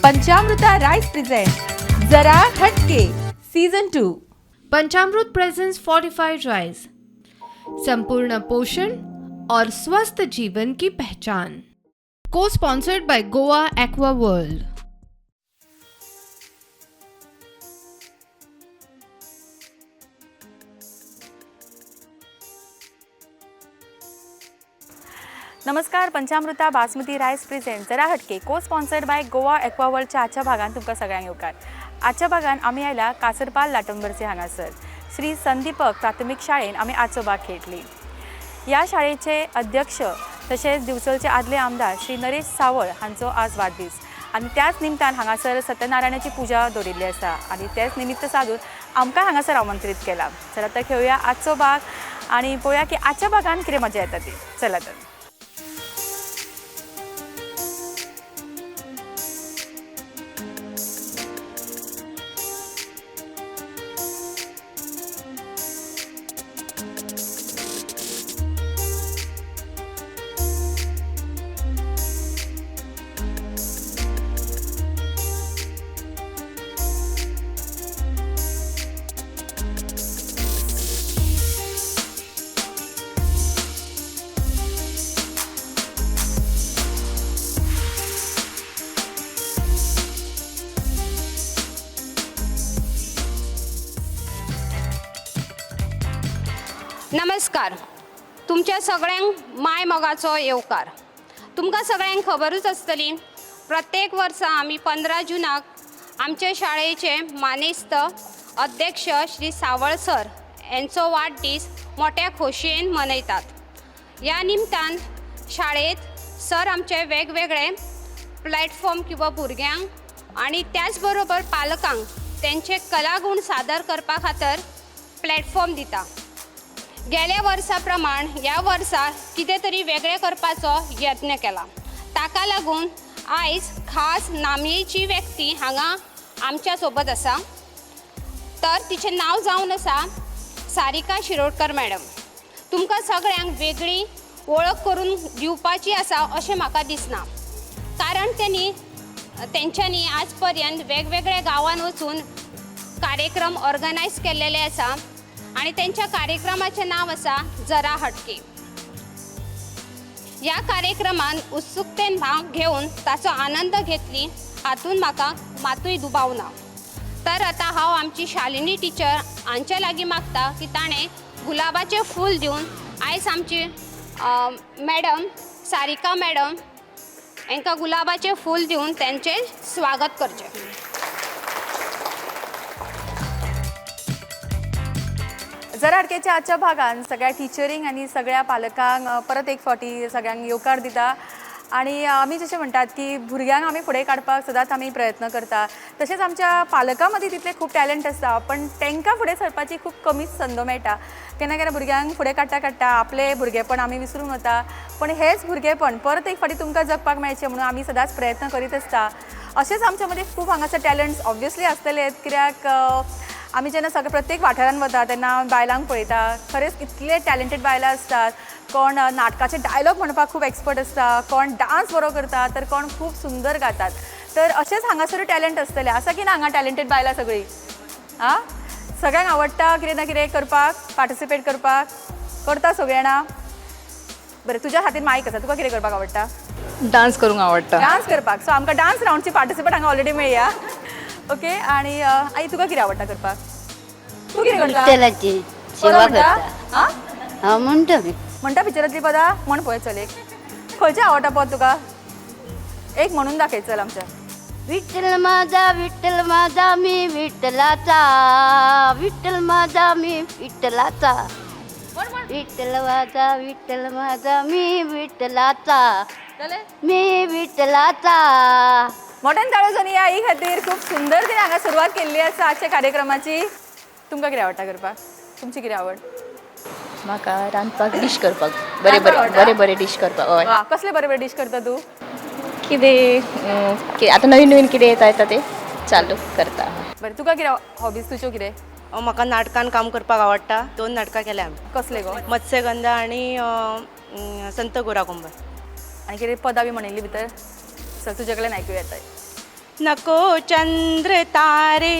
पंचामृता rice present जरा हटके season 2। पंचामृत presents fortified rice, संपूर्ण पोषण और स्वस्थ जीवन की पहचान। को sponsored by Goa aqua world. नमस्कार, पंचामृता बासमती रायस प्रेजेंट जरा Hatke co sponsored by Goa aqua वर्ल्डच्या आजच्या भागात तुमकां सगळ्यांक येवकार। आजच्या भागात आमी आयला कासरपाल लाटंबरचे हांगासर श्री संदीपक प्राथमिक शाळेन आमी आजचो भाग खेळटली। या शाळेचे अध्यक्ष तसेच दिवचलचे आदले आमदार श्री नरेश सावळ हांचो आज वाडदीस आणि त्याच निमतान हांगासर सत्यनारायणाची पूजा दवरिल्ली आसा आणि त्याच निमित्त साधून आमकां हांगासर आमंत्रित केला। चला तर खेळूया आजचो भाग आणि पळोवया की आजच्या भागान कितें मजा येता ती। चला तर नमस्कार, तुमच्या सगळ्यांक माय मोगाचो येवकार। तुमकां सगळ्यांक खबरूच आसतली, प्रत्येक वर्सा आमी 15 जूनाक आमचे शाळेचे मानेस्त अध्यक्ष श्री सावळ सर यांचो वाडदीस मोठ्या खोशयेन मनयतात। या निमतान शाळेत सर आमचे वेगवेगळे प्लॅटफॉर्म किंवा भुरग्यांक आणि त्याच बरोबर पालकांक त्यांचे कलागुण सादर करपा खातीर प्लॅटफॉर्म दिता। गेल्या वर्सा प्रमाण या वर्सा कितें तरी वेगळे करपाचो यत्न केला। ताका लागून आयज खास नामनेची व्यक्ती हांगा आमच्या सोबत आसा, तर तिचें नांव जावन आसा सारिका शिरोडकर मॅडम। तुमकां सगळ्यांक वेगळी वळख करून दिवपाची आसा अशें म्हाका दिसना, कारण तेंच्यांनी आज पर्यंत वेगवेगळ्या गांवांत वचून कार्यक्रम ऑर्गनायज केल्लेले आसा आणि त्यांच्या कार्यक्रमाचे नाव असा जरा हटके। या कार्यक्रमात उत्सुकतेन भाग घेऊन ताचो आनंद घेतली हातून म्हाका मातूय दुबाव ना। तर आता हांव आमची शालिनी टिचर हांच्या लागीं मागता की ताणें गुलाबाचें फूल दिवन आयज आमची मॅडम सारिका मॅडम हांकां गुलाबाचें फूल दिवन त्यांचे स्वागत करचें। जरा हटकेच्या आजच्या भागान सगळ्या टिचरींक आणि सगळ्या पालकांक परत एक फावटी सगळ्यांक येवकार दिता। आणि आमी जशें म्हणटात की भुरग्यांक आमी फुडें काडपाक सदांच आमी प्रयत्न करता, तशेंच आमच्या पालकां मदीं तितले खूब टॅलंट आसता, पण तांकां फुडें सरपाची खूब कमीच संद मेळटा। केन्ना केन्ना भुरग्यांक फुडें काडटा आपले भुरगेपण आमी विसरून वता, पण हेच भुरगेपण परत एक फावटी तुमकां जगपाक मेळचें म्हणून आमी सदांच प्रयत्न करीत आसता। अशेंच आमच्या मदीं खूब हांगासर टॅलंट्स ऑब्वियसली आसतले, कित्याक आमी जेन्ना सगळे प्रत्येक वाठारांत वता तेन्ना बायलांक पळयता, खरेंच इतले टॅलंटेड बायलां असतात। कोण नाटकाचे डायलॉग म्हणपाक खूब एक्सपर्ट आसता, कोण डान्स बरो करता, तर कोण खूब सुंदर गातात। तर अशेंच हांगासर टॅलंट आसतले आसा की ना हांगा टॅलंटेड बायलां सगळीं? सगळ्यांक आवडटा कितें ना कितें करपाक, पार्टिसिपेट करपाक, करता सगळीं जाणां? बरें, तुज्या हातीन मायक आसा, तुका कितें करपाक आवडटा? डान्स करूंक आवडटा। डान्स करपाक, सो आमकां डान्स रावंडची पार्टिसिपेट हांगा ऑलरेडी मेळ्ळ्या। ओके, आणि आई तुका कितें आवडटा करपाक? तूं कितें करता? विठ्ठलाची सेवा करता। हांव म्हणटा म्हणटा पिक्चरांतली पदां म्हण पळय चल एक। खंयचें आवडटा पद तुका? एक म्हणून दाखय चल आमच्या। विठ्ठल माझा मी विठ्ठलाचा, विठ्ठल माझा मी विठ्ठलाचा, विठ्ठल माझा मी विठ्ठलाचा, मी विठ्ठलाचा। मोठ्यान ताळयो जावन या आई खातीर। खूब सुंदर तिणें हांगा सुरवात केल्ली आसा आजच्या कार्यक्रमाची। तुमकां कितें आवडटा करपाक? तुमची कितें आवड? म्हाका रांदपाक डिश करपाक बरे बरे डिश करपाक। हय, कसले बरे बरे डिश करता तूं? कितें आतां नवीन नवीन कितें येता ते चालू करता। बरें, तुका कितें हॉबीज तुज्यो कितें? म्हाका नाटकान काम करपाक आवडटा। 2 नाटकां केल्या हांवें। कसले गो? मत्स्यगंधा आणि संत गोरा कुंभार। आनी कितें पदां बी म्हणिल्ली भितर? चल तुजे कडल्यान आयकूया येता। नको चंद्र तारे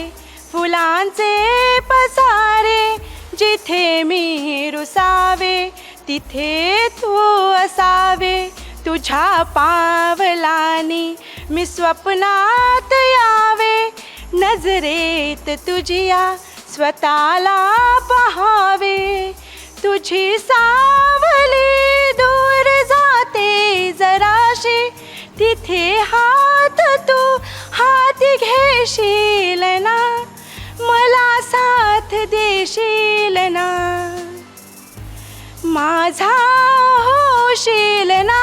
फुलांचे पसारे, जिथे मी रुसावे तिथे तू असावे, तुझ्या पावलानी मी स्वप्नात यावे, नजरेत तुझिया स्वतःला पहावे, तुझी सावली दूर जाते जराशी, तिथे हात तू हाती घेशील ना, मला साथ देशील ना, माझा होशील ना,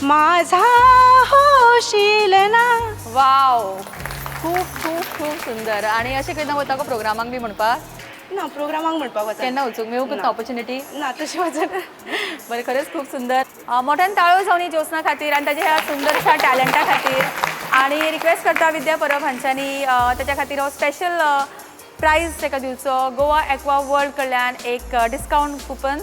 माझा होशील ना. वाव, खूप खूप खूप सुंदर. आणि अशें केन्ना वता गो प्रोग्रामाक बी म्हणपाक? ना प्रोग्रामाक म्हणपाक वचना. केन्ना वचूंक मेळूंक ना ऑपॉर्च्युनिटी? ना तशें वचना. बरें, खरेंच खूप सुंदर. मोठ्यान ताळयो जावनी ज्योत्स्ना खातीर आनी ताच्या ह्या सुंदरशा टॅलंटा खातीर. आणि रिक्वेस्ट करता विद्या परब हांच्यांनी ताच्या खातीर हो स्पेशल प्रायज ताका दिवचो. गोवा एक्वा वर्ल्ड कडल्यान एक डिस्कावंट कुपन.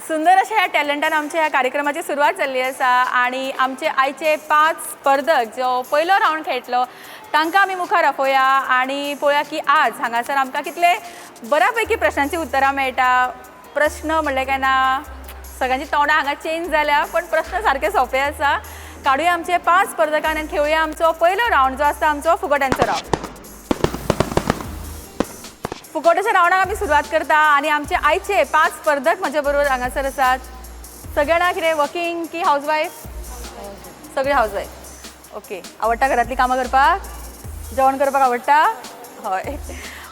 सुंदर अशा ह्या टॅलंटान आमच्या ह्या कार्यक्रमाची सुरवात जाल्ली आसा. आणि आमचे आयचे 5 स्पर्धक जो पयलो रावंड खेळटलो तांकां आमी मुखार आपोवया आनी पळोवया की आज हांगासर आमकां कितले बऱ्या पैकी प्रश्नांची उतरां मेळटा. प्रश्न म्हणलें काय ना, सगळ्यांची तोंडां हांगा चेंज जाल्या, पण प्रश्न सारके सोंपे आसा. काडुया आमचे 5 स्पर्धकांक आनी खेळुया आमचो पयलो रावंड जो आसा आमचो फुगड्यांचो रावंड. फुगड्याच्या रावंडाक आमी सुरवात करता. आनी आमचे आयचे 5 स्पर्धक म्हजे बरोबर हांगासर आसात. सगळे जाणां कितें वर्किंग की हाऊसवायफ? सगळे हाऊसवायफ. ओके. आवडटा घरातली कामां करपाक? जेवण करपाक आवडटा? हय.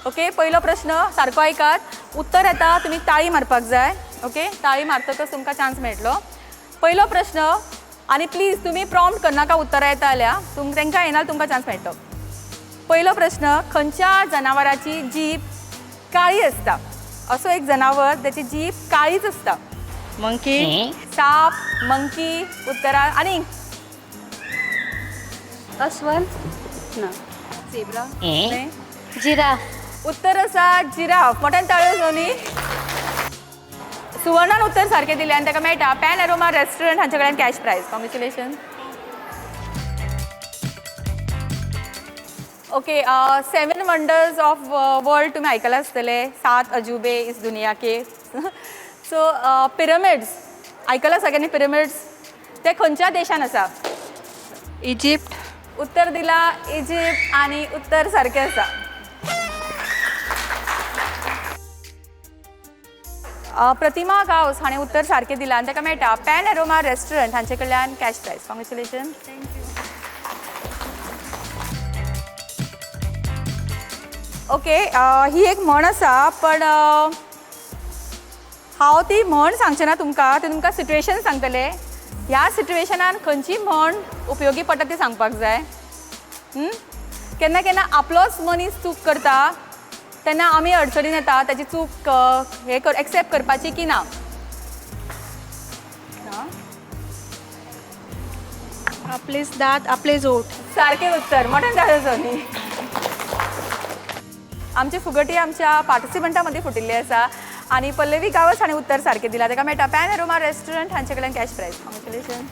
ओके. पयलो प्रश्न सारको आयकात. उत्तर येता तुमी ताळी मारपाक जाय. ओके. ताळी मारतकच तुमकां चान्स मेळटलो. पयलो प्रश्न, आनी प्लीज तुमी प्रॉम्प्ट करनाका उत्तरां येता जाल्यार तांकां येना तुमकां चान्स मेळटलो. पयलो प्रश्न, खंयच्या जनावराची जीब काळी असता? असो एक जनावर त्याची जीब काळीच असता. मंकी, साप, मंकी. उत्तरा आणि अस्वल ना, झेब्रा. जिराफ. उत्तर आसा जिराफ. मोठ्यान ताळयो जावनी. सुवर्णान उत्तर सारकें दिलें आनी ताका मेळटा पॅन एरोमा रेस्टॉरंट हांचे कडल्यान cash prize. Congratulation. Okay. 7 wonders of world तुम्ही आयकलां आसतले. 7 अजुबे इस दुनिया के. सो पिरामिड्स आयकलां सगळ्यांनी? पिरामिड्स ते खंयच्या देशान आसा? इजिप्त. उत्तर दिला इजिप्त आणि उत्तर सारकें आसा. प्रतिमा गावस हाणें उत्तर सारकें दिलां आनी ताका मेळटा पॅन एरोमा रेस्टॉरंट हांचे कडल्यान कॅश प्रायज. कॉंग्रॅच्युलेशन. ओके. ही एक म्हण आसा, पण हांव ती म्हण सांगचें ना तुमकां. ते तुमकां सिट्युएशन सांगतले. ह्या सिट्युएशनान खंयची म्हण उपयोगी पडटा ती सांगपाक जाय. केन्ना केन्ना आपलोच मनीस चूक करता तेन्ना आमी अडचणीन येता ताची चूक एक्सेप्ट करपाची की ना. आपलेच दात आपले जोड. सारकें उत्तर. मोठ्यान धाडचो न्ही. आमची फुगटी आमच्या पार्टिसिपंटां मदीं फुटिल्ली आसा. आणि पल्लवी गावस हाणें उत्तर सारकें दिलां. ताका मेळटा पॅन एरोमा रेस्टॉरंट हांचे कडल्यान कॅश प्रायज. कॉंग्रॅच्युलेशन.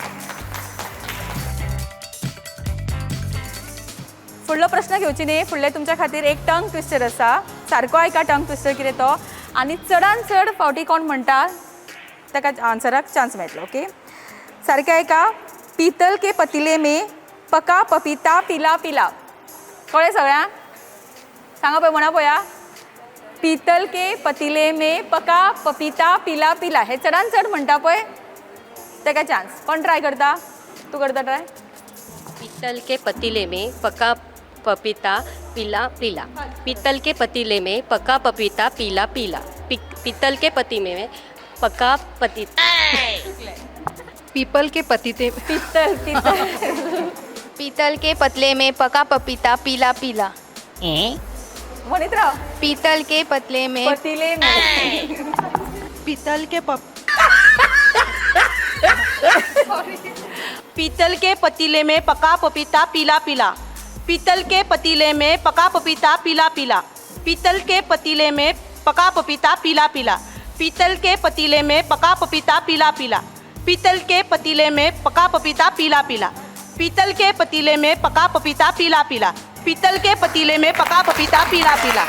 फुडलो प्रश्न घेवची न्ही. फुडले तुमच्या खातीर एक टंग ट्विस्टर आसा. सारको आयका टंग ट्विस्टर कितें तो. आनी चडान चड फावटी कोण म्हणटा ताका आन्सराक चान्स मेळटलो. ओके. सारकें आयका. पीतल के पतीले में पका पपीता पिला पिला. कळ्ळें सगळ्यांक? सांगा पळय, म्हणा पळया. पीतल के पतीले में पका पपीता पिला पिला. हे चडान चड म्हणटा पळय ताका चान्स. कोण ट्राय करता? तू करता ट्राय? पीतल के पतीले में पका पपीता पीला पीला. पीतल के पतीले में पका पपीता पीला पीला. पीतल के पति में पका पति. पीपल के पतीते. पीतल पीतल. पीतल के पतले में पका पपीता पीला पीला. म्हणीत राव. पीतल के पतले में पतीले में. पीतल के पीतल के पतीले में पका पपीता पीला पीला. पीतल के पतीले में पका पपीता पीला पीला. पीतल के पतीले में पका पपीता पीला पीला. पीतल के पतीले में पका पपीता पीला पीला, पीतल के पतीले में पका पपीता पीला पीला, पीतल के पतीले में पका पपीता पीला पीला, पीतल के पतीले में पका पपीता पीला पीला.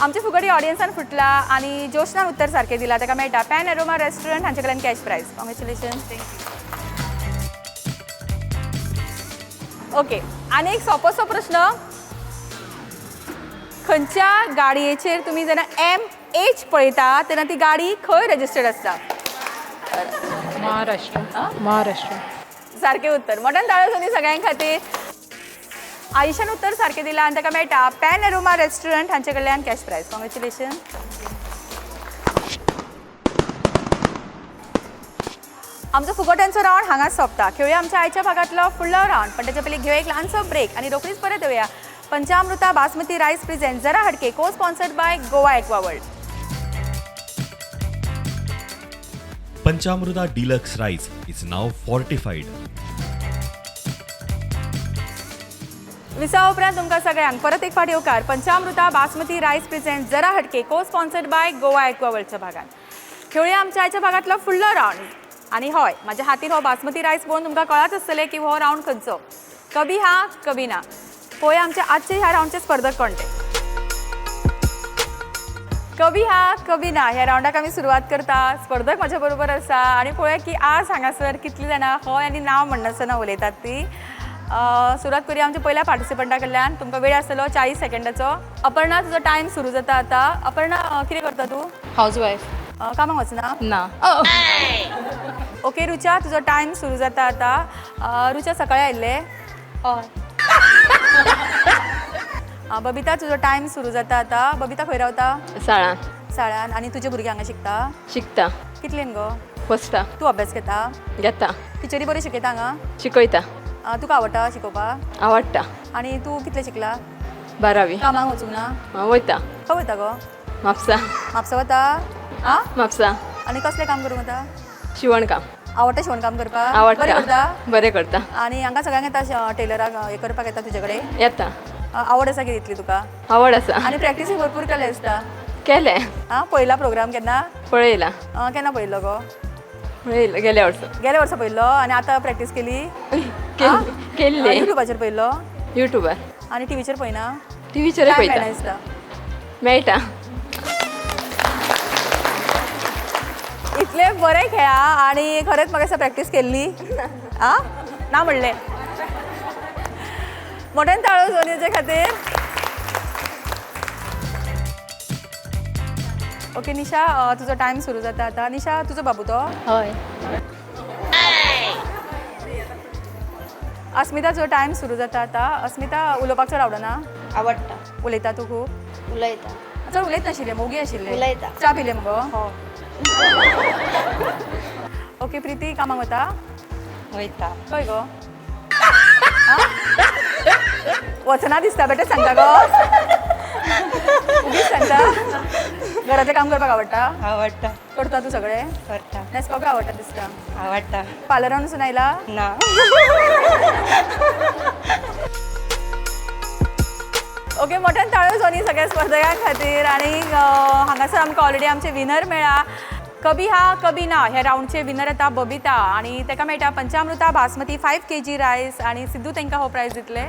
आमचे फुगडी ऑडियन्सान फुटला आणि जोशनान उत्तर सारकें दिला ताका मेळटा पॅन एरोमा रेस्टॉरंट हांचे कडल्यान कॅश प्रायज. कॉंग्रॅच्युलेशन. ओके, आनी एक सोपोसो प्रश्न. खंयच्या गाडयेचेर तुमी जेन्ना MH पळयता तेन्ना ती गाडी खंय रजिस्टर्ड आसता? महाराष्ट्र. सारकें उत्तर. मोठ्यान ताळ्यो तुमी सगळ्यां खातीर. आयुशान उत्तर सारकें दिलां आनी ताका मेळटा पॅन एरोमा रेस्टॉरंट हांचे कडल्यान कॅश प्रायज. कॉंग्रॅच्युलेशन. आमचो फुगोट्यांचो रावंड हांगाच सोंपता. खेळुया आमच्या आयच्या भागांतलो फुडलो रावंड, पण ताच्या पयलीं घेवया एक ल्हानसो ब्रेक आनी रोखडीच परत येवया. पंचामृता बासमती रायस present Zara Hatke, co sponsored by Goa aqua world. Panchamruta Deluxe Rice is now fortified. Visa उपरांत तुमकां सगळ्यांक परत एक फावट येवकार. पंचामृता बासमती रायस present Zara Hatke, co sponsored by Goa aqua वर्ल्डच्या भागात. खेळुया आमच्या आयच्या भागांतलो फुडलो रावंड. आनी हय, म्हाज्या हातीन हो बासमती रायस पळोवन तुमकां कळत आसतलें की हो रावंड खंयचो. कभी हा कभी ना. पळोवया आमच्या आजचे ह्या रावंडचे स्पर्धक कोणते. कभी हा कभी ना ह्या रावंडाक आमी सुरवात करता. स्पर्धक म्हाज्या बरोबर आसा आनी पळोवया की आज हांगासर कितलीं जाणां हय आनी ना म्हणनासतना उलयतात ती. सुरवात करूया आमच्या पहिल्या पार्टिसिपंटा कडल्यान. तुमकां वेळ आसतलो 40 सेकंदाचो. अपर्णा, तुजो टायम सुरू जाता आतां. अपर्णा, कितें करता तूं? हाऊसवाईफ. कामाक वचना? ना. ओके रुचा, तुजो टायम सुरू जाता आतां. रुचा, सकाळी आयिल्ले? बबिता, तुजो टायम सुरू जाता आतां. बबिता खंय रावता? साळान. आनी तुजे भुरगे हांगा शिकता. कितलेन गो? फस्टा. तूं अभ्यास घेता? घेता. टिचरी बरी शिकयता हांगा? शिकयता. तुका आवडटा शिकोवपाक? आवडटा. आनी तूं कितले शिकला? 12वी. कामाक वचूंक ना? वयता. खंय वयता गो? म्हापसा. म्हापसा वता? म्हापसा. आनी कसलें काम करूंक वता? शिवणकाम. आवडटा शिवणकाम करपाक? आवडटा. बरें करता? बरें करता. आनी हांगा सगळ्यांक येता टेलराक हें करपाक येता तुजे कडेन? येता. आवड आसा कितें इतली तुका? आवड आसा. आनी प्रॅक्टीस भरपूर केले आसता? केलें. पयला प्रोग्राम केन्ना? पळयला. केन्ना पळयल्लो गो? पळयला गेल्या वर्सा. गेल्या वर्सा पळयल्लो. आनी आतां प्रॅक्टीस केली? केल्ली. युट्यूबाचेर पळयल्लो? युट्यूबार. आनी टीव्हीचेर पळयना? टीव्हीचेर काय मेळना पळयता. दिसता? मेळटा. इतले बरे खेळा आनी खरेंच म्हाका दिसता प्रॅक्टीस केल्ली. ना म्हणलें. मोठ्यान ताळो सोनीचे खातीर. ओके निशा, तुजो टायम सुरू जाता आतां. निशा, तुजो बाबू तो? हय. अस्मिता, तुजो टायम सुरू जाता आतां. अस्मिता, उलोवपाक चड आवडना? आवडटा. उलयता तूं खूब? उलयता. चड उलयत नाशिल्लें, मोगी आशिल्लें? उलयता. च्या पिले मगो? ओके प्रिती, कामाक वता? वयता. खंय गो? वचना दिसता बेटा, सांगता गो? उगीच सांगता? घरातलें काम करपाक आवडटा? आवडटा. करता तूं सगळें? करता. न्हेसपाक आवडटा दिसता? आवडटा. पार्लरान वचून आयला? ना. ओके, मोठ्यान ताळ्यो सोनी सगळ्या स्पर्धकां खातीर. आनी हांगासर आमकां ऑलरेडी आमचे विनर मेळ्ळा. कभी हा कभी ना ह्या रावंडचे विनर येता बबिता आनी ताका मेळटा पंचामृता बासमती 5 kg रायस आनी सिद्धू तांकां हो प्रायज दितले.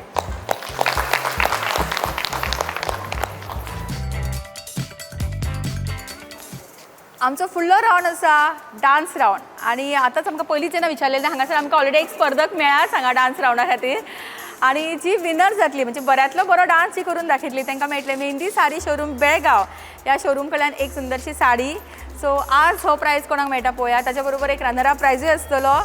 आमचो फुडलो रावंड आसा डान्स रावंड. आनी आतांच आमकां पयलींच जेन्ना विचारलेलें हांगासर आमकां ऑलरेडी एक स्पर्धक मेळ्ळा हांगा डान्स रावंडा खातीर. आनी जी विनर जातली म्हणजे बऱ्यांतलो बरो डान्स जी करून दाखयतली तांकां मेळटलें मेहंदी साडी शोरूम बेळगांव ह्या शोरूम कडल्यान एक सुंदरशी साडी. सो आज हो प्रायज कोणाक मेळटा पळोवया. ताच्या बरोबर एक रनर अप प्रायजूय आसतलो.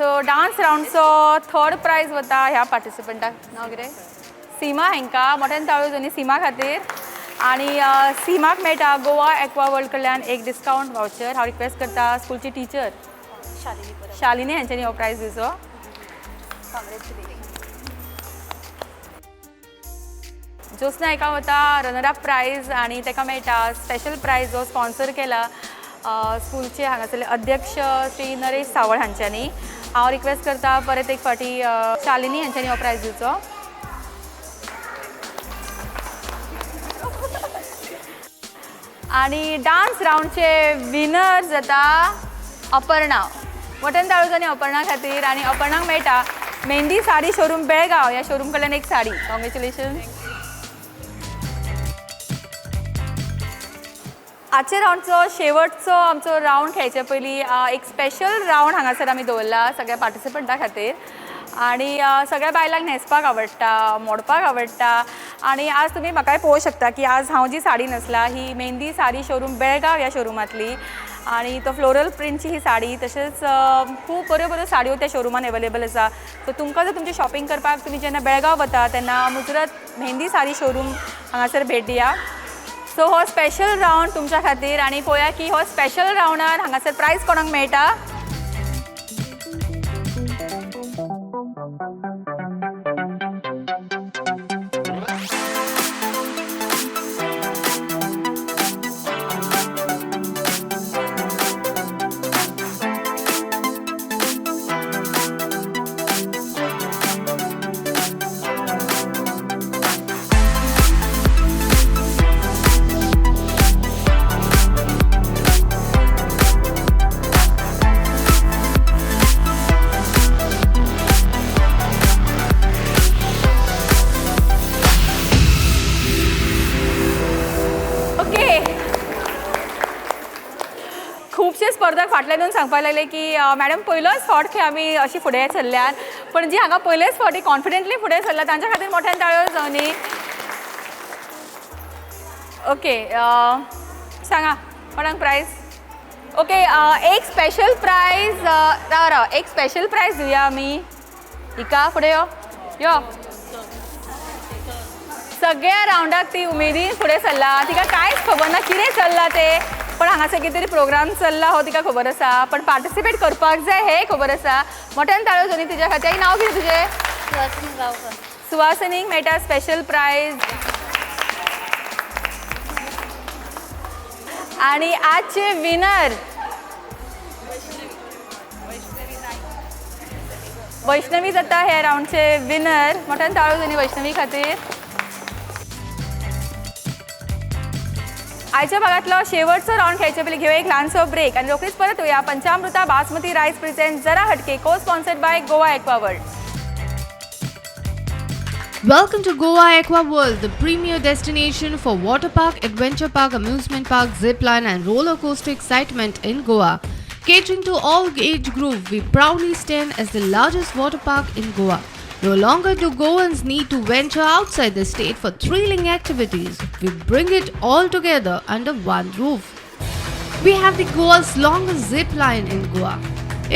सो डान्स रावंडचो थर्ड प्रायज वता ह्या पार्टिसिपंटाक नांव कितें सीमा हेंकां मोठ्यान ताळयो आनी सीमा खातीर आनी सीमाक मेळटा गोवा एक्वा वर्ल्ड कडल्यान एक डिस्कावंट वावचर. हांव रिक्वेस्ट करता स्कूलची टिचर शालिनी हेंच्यांनी हो प्रायज दिवचो. ज्योत्स्ना हेका वता रनर अप प्रायज आनी ताका मेळटा स्पेशल प्रायज जो स्पॉन्सर केला स्कूलचे हांगासरले अध्यक्ष श्री नरेश सावळ हांच्यांनी. हांव रिक्वेस्ट करता परत एक फावटी शालिनी हांच्यांनी हो प्रायज दिवचो. आनी डान्स रावंडचे विनर जाता अपर्णा. मोठ्यान ताळयो आनी अपर्णा खातीर. आनी अपर्णाक मेळटा मेहंदी साडी शोरूम बेळगांव ह्या शोरूम कडल्यान एक साडी. कॉंग्रेच्युलेशन्स. आजच्या रावंडचो शेवटचो आमचो रावंड खेळचे पयलीं एक स्पेशल रावंड हांगासर आमी दवरला सगळ्या पार्टिसिपंटां खातीर. आनी सगळ्या बायलांक न्हेसपाक आवडटा मोडपाक आवडटा. आनी आज तुमी म्हाकाय पळोवंक शकता की आज हांव जी साडी न्हेसला ही मेहंदी साडी शोरूम बेळगांव ह्या शोरूमांतली. आनी तो फ्लोरल प्रिंटची ही साडी. तशेंच खूब बऱ्यो बऱ्यो साडयो त्या शोरूमान अवेलेबल आसा. सो तुमकां जर तुमची शॉपिंग करपाक तुमी जेन्ना बेळगांव वता तेन्ना मुजरत मेहंदी साडी शोरूम हांगासर भेट दिया. सो हो स्पेशल रावंड तुमच्या खातीर. आनी पळोवया की हो स्पेशल रावंडान हांगासर प्रायज कोणाक मेळटा. खुबशे स्पर्धक फाटल्यान येवन सांगपाक लागले की मॅडम पयलोच फावट खंय आमी अशी फुडें सरल्यात. पण जी हांगा पयलेच फावटी कॉन्फिडेंटली फुडें सरला तांच्या खातीर मोठ्यान ताळयो जावनी. ओके सांगा कोणाक प्रायज. ओके एक स्पेशल प्रायज राव एक स्पेशल प्रायज दिवया आमी. हिका फुडें यो सगळ्या रावंडाक ती उमेदीन फुडें सरला. तिका कांयच खबर ना कितें चल्लां तें. पण हांगासर कितें तरी प्रोग्राम चल्ला हो तिका खबर आसा. पण पार्टिसिपेट करपाक जाय हें खबर आसा. मोठ्यान ताळयो जावनी तिच्या खातीर. नांव कितें तुजें. सुवासिनीक मेळटा स्पेशल प्रायज. आनी आजचे विनर वैष्णवी जाता हे रावंडचे विनर. मोठ्यान ताळयो जावनी वैष्णवी खातीर. आयच्या भागातलो शेवटचो रावंड खेळचे पयलीं घेवया एक ल्हानसो ब्रेक आनी रोखडीच परत येवया. पंचामृता बासमती रायस present Zara Hatke co sponsored by Goa aqua world. Welcome to Goa Aqua World, the premier destination for water park, adventure park, amusement park, zip line and roller coaster excitement in Goa. Catering to all age group, we proudly stand as the largest water park in Goa. No longer do Goans need to venture outside the state for thrilling activities. We bring it all together under one roof. We have the Goa's longest zip line in Goa.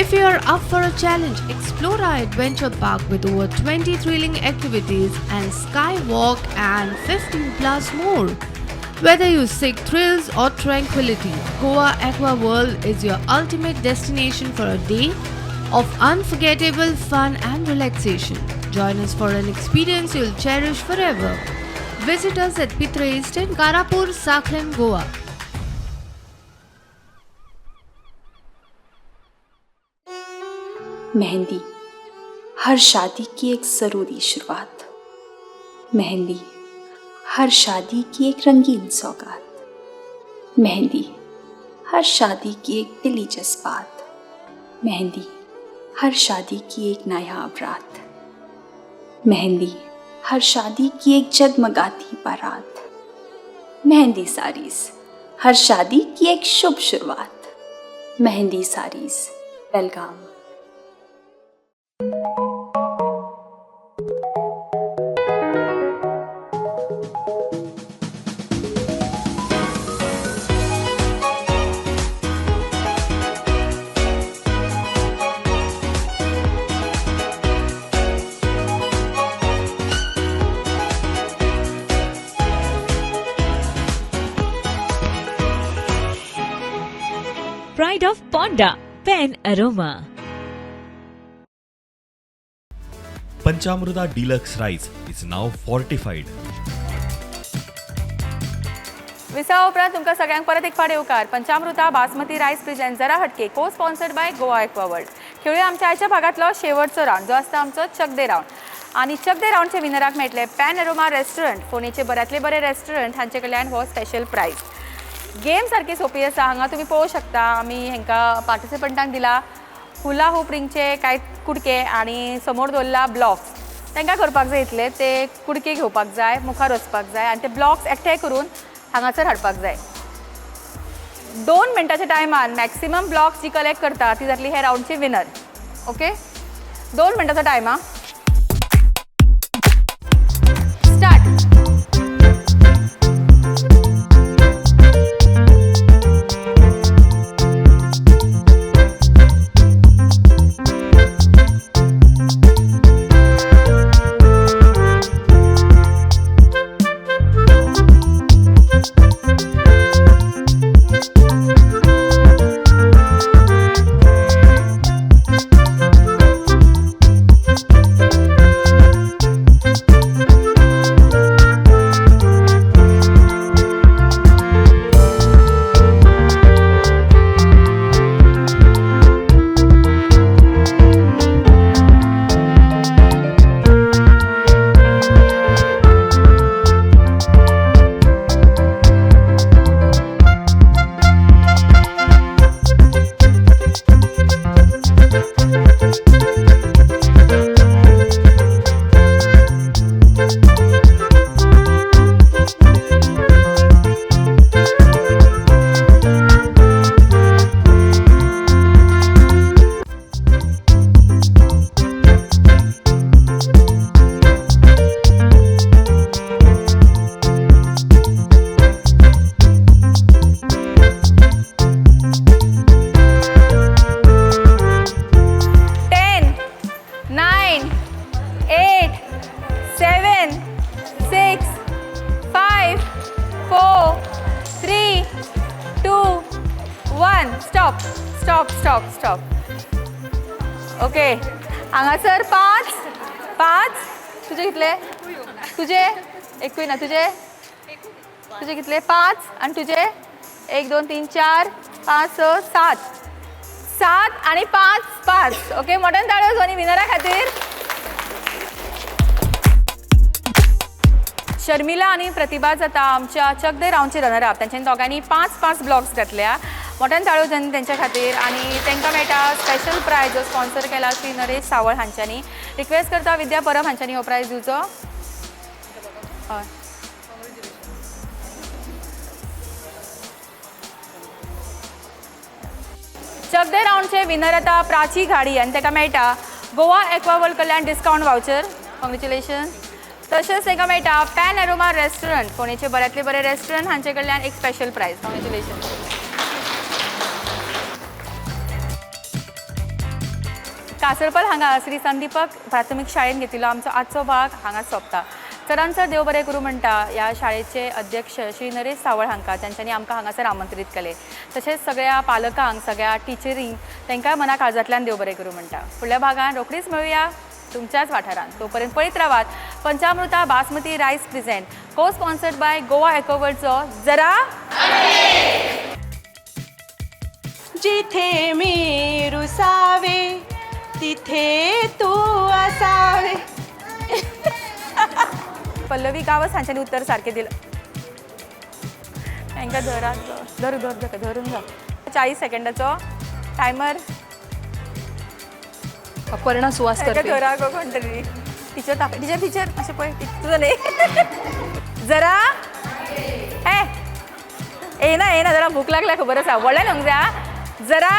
If you are up for a challenge, explore our adventure park with over 20 thrilling activities and skywalk and 15 plus more. Whether you seek thrills or tranquility, Goa Aqua World is your ultimate destination for a day of unforgettable fun and relaxation. Join us for an experience you'll cherish forever. Visit us at Pitra East in Karapur, Sakhalin, Goa. Mehndi हर शादी की एक ज़रूरी शुरुआत. मेहंदी हर शादी की एक रंगीन सौगात. मेहंदी हर शादी की एक दिली जज्बात. मेहंदी हर शादी की एक नायाब रात. मेहंदी हर शादी की एक जगमगाती बारात. मेहंदी साड़ीज़ हर शादी की एक शुभ शुरुआत. मेहंदी साड़ीज़ बेलगाम. pride of Ponda, pen aroma. Panchamruta Deluxe Rice is now fortified. विसावा उपरांत तुमकां सगळ्यांक परत एक फावट येवकार. पंचामृता बासमती रायस present Zara Hatke co sponsored by Goa aqua world. खेळूया आमच्या आयच्या भागातलो शेवटचो राऊंड जो आसता आमचो चक दे राऊंड. आणि चक दे राऊंडचे विनराक मेळटले पॅन एरोमा रेस्टॉरंट, फोणेचे बऱ्यांतले बरे रेस्टॉरंट हांचे कडल्यान हो स्पेशल प्रायज. गेम सारकी सोपी आसा. हांगा तुमी पळोवंक शकता आमी हांकां पार्टिसिपंटांक दिला हुला हूप रिंगचे कांय कुडके आणि समोर दवरला ब्लॉक्स. तांकां करपाक जाय इतले ते कुडके घेवपाक जाय, मुखार वचपाक जाय आणि ते ब्लॉक्स एकठांय करून हांगासर हाडपाक जाय. 2 मिनटाच्या टायमान मॅक्सिमम ब्लॉक्स जी कलेक्ट करता ती जातली हे राऊंडची विनर. ओके, 2 मिनटाचो टायम हा. स्टार्ट. स्टॉप. ओके, हांगासर 5 तुझे कितले? तुझे एकूय ना. तुझे कितले? 5 आणि तुझे 1 2 3 4 5 6 7 आणि 5. ओके, मोठ्यान ताळयो दोन्ही विनरा खातीर. शर्मिला आणि प्रतिभा जाता आमच्या चक दे राऊंडचे रनर अप. त्यांच्यानी दोगांनी 5 ब्लॉक्स घातल्या. मोठ्यान ताळयो जावन त्यांच्या खातीर. आणि तांकां मेळटा स्पेशल प्रायज जो स्पॉन्सर केला श्री नरेश सावळ हांच्यांनी. रिक्वेस्ट करता विद्या परब हांच्यांनी हो प्रायज दिवचो. हय, चक दे राऊंडचे विनर आता प्राची घाडी आणि ताका मेळटा गोवा एक्वा वर्ल्ड कडल्यान डिस्काउंट वाउचर. कॉंग्रॅच्युलेशन. तशेंच ताका मेळटा पॅन एरोमा रेस्टॉरंट, फोणेचे बऱ्यांतले बरे रेस्टॉरंट हांचे कडल्यान एक स्पेशल प्रायज. कॉंग्रॅच्युलेशन. कासरपल हांगा श्री संदीपक प्राथमीक शाळेन घेतिल्लो आमचो आजचो भाग हांगा सोंपता. चडांचड देव बरें करूं म्हणटा ह्या शाळेचे अध्यक्ष श्री नरेश सावळ हांकां तांच्यांनी आमकां हांगासर आमंत्रीत केले. तशेंच सगळ्या पालकांक, सगळ्या टिचरींक तांकां मना काळजांतल्यान देव बरें करूं म्हणटा. फुडल्या भागान रोखडीच मेळुया तुमच्याच वाठारांत. तोपर्यंत पळयत रावात पंचामृता बासमती रायस प्रेझेंट को स्पॉन्सर्ड बाय गोवा एक्वा वर्ल्डचो जरा. जिथे मी रुसावे तिथे तू असावे. पल्लवी गावस हांच्यानी उत्तर सारकें दिलं. तांकां धरून जा. 40 सेकंदाचो टायमर. अपर्णा सुवास करपी. धरा गो कोण तरी. टीचर अशें पळय तुजो न्ही. जरा येना जरा भूक लागल्या खबर आसा. व्हडल्यान येवंक जाय. जरा